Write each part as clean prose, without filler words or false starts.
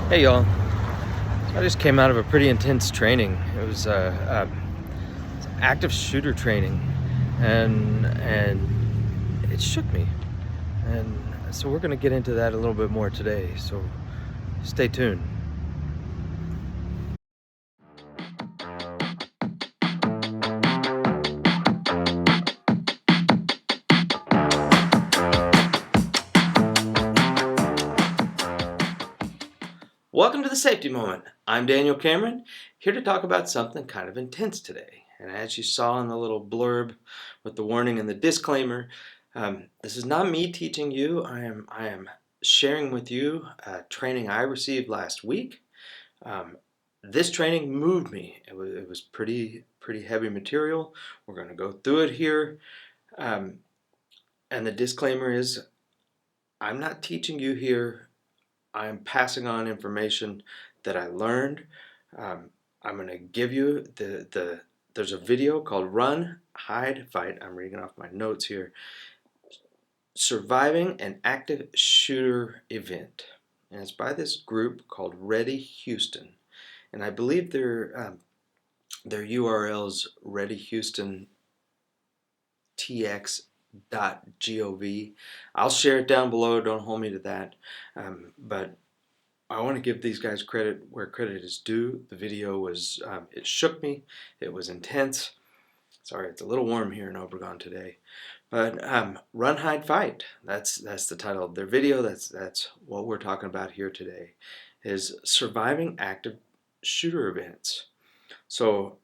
Hey y'all, I just came out of a pretty intense training. It was active shooter training, and it shook me. And so we're gonna get into that a little bit more today. So stay tuned. Welcome to the Safety Moment. I'm Daniel Cameron, here to talk about something kind of intense today. And as you saw in the little blurb with the warning and the disclaimer, this is not me teaching you. I am sharing with you training I received last week. This training moved me. It was pretty heavy material. We're going to go through it here. And the disclaimer is, I'm not teaching you here. I'm passing on information that I learned. I'm going to give you there's a video called Run, Hide, Fight. I'm reading off my notes here. Surviving an Active Shooter Event. And it's by this group called Ready Houston. And I believe their URL is readyhoustontx.gov. I'll share it down below. Don't hold me to that. But I want to give these guys credit where credit is due. The video was, it shook me. It was intense. Sorry, it's a little warm here in Obregon today. But Run, Hide, Fight. That's the title of their video. That's what we're talking about here today, is surviving active shooter events. So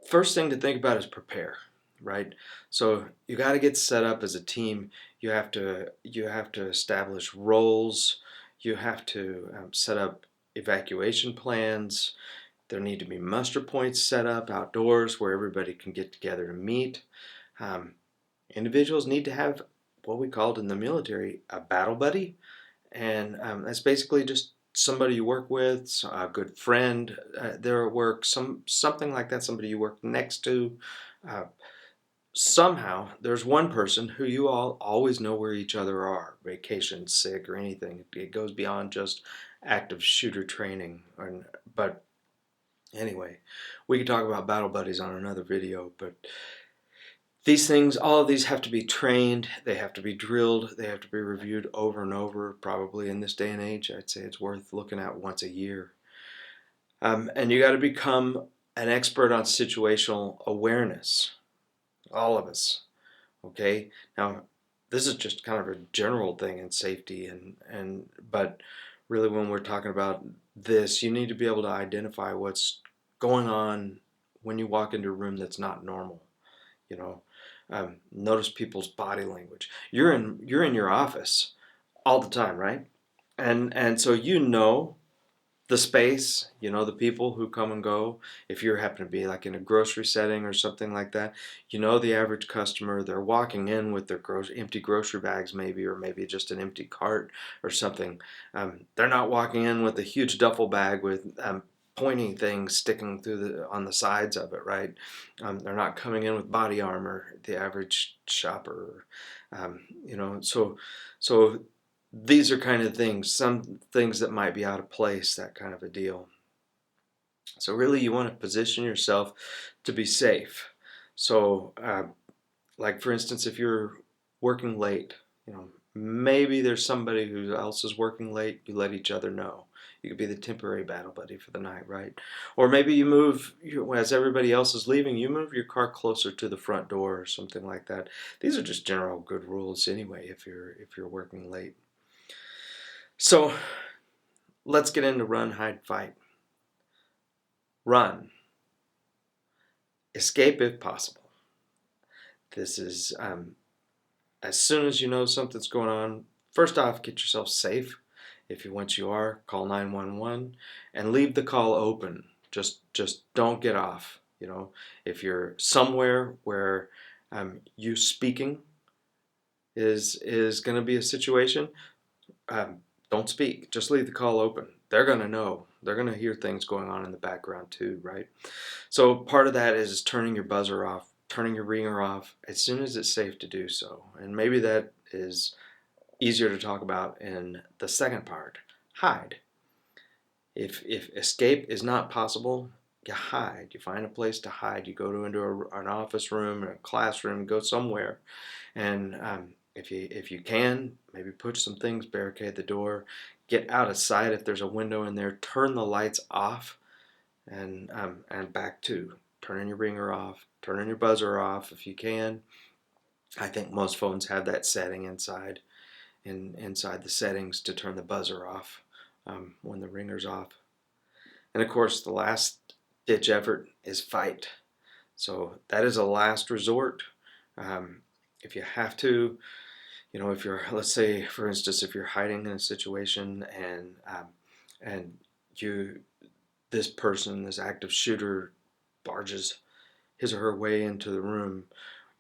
first thing to think about is prepare, right? So you got to get set up as a team. You have to establish roles. You have to set up evacuation plans. There need to be muster points set up outdoors where everybody can get together to meet. Individuals need to have what we called in the military a battle buddy, and that's basically just somebody you work with, a good friend there at work, something like that, somebody you work next to. Uh, Somehow there's one person who you all always know where each other are, vacation, sick, or anything. It goes beyond just active shooter training. But anyway, we could talk about battle buddies on another video, but these things, all of these have to be trained, they have to be drilled, they have to be reviewed over and over. Probably in this day and age, I'd say it's worth looking at once a year. And you got to become an expert on situational awareness. All of us. Okay. Now, this is just kind of a general thing in safety, but really, when we're talking about this, you need to be able to identify what's going on when you walk into a room that's not normal. You know, notice people's body language. You're in your office all the time, right? And so you know the space, you know the people who come and go. If you happen to be like in a grocery setting or something like that, you know the average customer. They're walking in with their empty grocery bags, maybe, or maybe just an empty cart or something. They're not walking in with a huge duffel bag with pointy things sticking through on the sides of it, right? They're not coming in with body armor. The average shopper, so these are kind of things, some things that might be out of place, that kind of a deal. So really, you want to position yourself to be safe. So, like for instance, if you're working late, maybe there's somebody who else is working late. You let each other know. You could be the temporary battle buddy for the night, right? Or maybe you move, as everybody else is leaving, you move your car closer to the front door or something like that. These are just general good rules anyway. If you're working late. So let's get into run, hide, fight. Run. Escape if possible. This is as soon as you know something's going on, first off, get yourself safe. Once you are, call 911 and leave the call open. Just don't get off. If you're somewhere where you speaking is going to be a situation, don't speak. Just leave the call open. They're going to know. They're going to hear things going on in the background too, right? So part of that is turning your buzzer off, turning your ringer off as soon as it's safe to do so. And maybe that is easier to talk about in the second part, hide. If escape is not possible, you hide. You find a place to hide. You go into an office room, a classroom, go somewhere, and if you can, maybe put some things, barricade the door, get out of sight if there's a window in there, turn the lights off, and back to turning your ringer off, turning your buzzer off if you can. I think most phones have that setting inside the settings to turn the buzzer off when the ringer's off. And of course, the last ditch effort is fight. So that is a last resort. If you have to, if you're, let's say, for instance, if you're hiding in a situation and you, this person, this active shooter, barges his or her way into the room,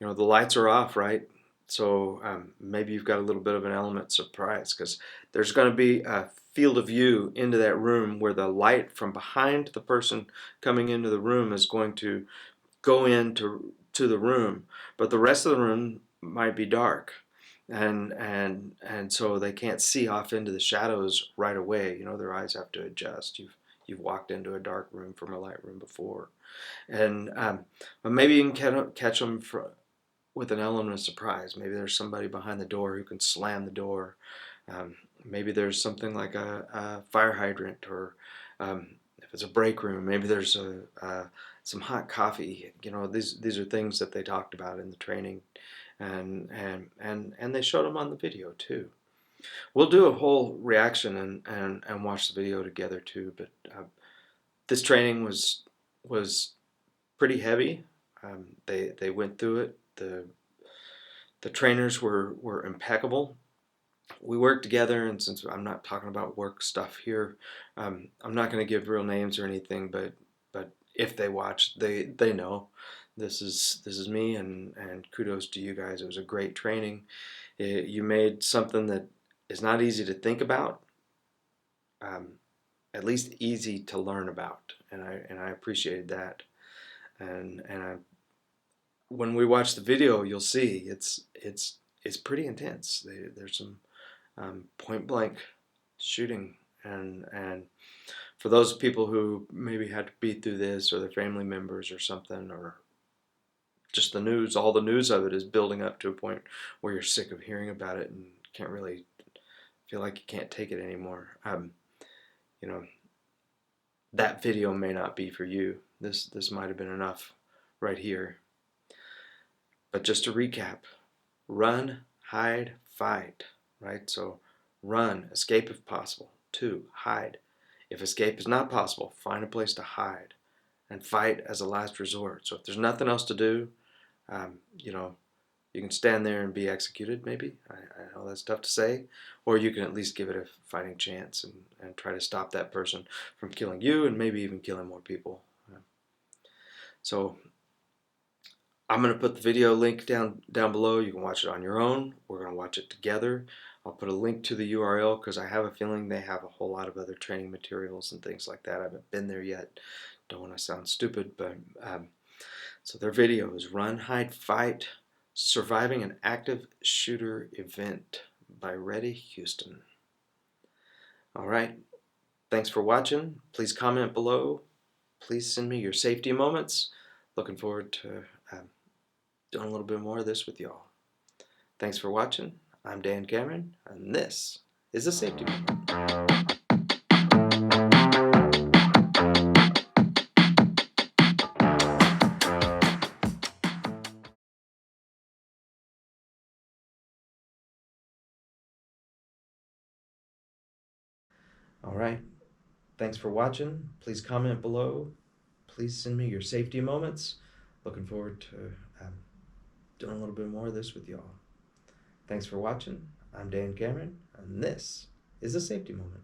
the lights are off, right? So maybe you've got a little bit of an element of surprise because there's going to be a field of view into that room where the light from behind the person coming into the room is going to go into the room, but the rest of the room might be dark, and so they can't see off into the shadows right away. Their eyes have to adjust. You've walked into a dark room from a light room before, and but maybe you can catch them with an element of surprise. Maybe there's somebody behind the door who can slam the door. Maybe there's something like a fire hydrant, or if it's a break room, maybe there's some hot coffee. These are things that they talked about in the training, and they showed them on the video too. We'll do a whole reaction and watch the video together too. But this training was pretty heavy. They went through it. The trainers were impeccable. We worked together, and since I'm not talking about work stuff here, I'm not going to give real names or anything. But if they watch, they know this is me, and kudos to you guys. It was a great training. You made something that is not easy to think about, at least easy to learn about, and I appreciated that. And when we watch the video, you'll see it's pretty intense. There's some point blank shooting, and for those people who maybe had to beat through this, or their family members or something, or just the news, all the news of it is building up to a point where you're sick of hearing about it and can't really feel like you can't take it anymore. That video may not be for you. This might have been enough right here. But just to recap, run, hide, fight, right? So run, escape if possible. 2, hide. If escape is not possible, find a place to hide, and fight as a last resort. So if there's nothing else to do, you can stand there and be executed, maybe. I know that's tough to say. Or you can at least give it a fighting chance and try to stop that person from killing you and maybe even killing more people. So I'm going to put the video link down below. You can watch it on your own. We're going to watch it together. I'll put a link to the URL because I have a feeling they have a whole lot of other training materials and things like that. I haven't been there yet. Don't want to sound stupid, but so their video is Run, Hide, Fight, Surviving an Active Shooter Event by Reddy Houston. All right. Thanks for watching. Please comment below. Please send me your safety moments. Looking forward to doing a little bit more of this with y'all. Thanks for watching. I'm Dan Cameron, and this is a safety moment. All right. Thanks for watching. Please comment below. Please send me your safety moments. Looking forward to doing a little bit more of this with y'all. Thanks for watching. I'm Dan Cameron, and this is a safety moment.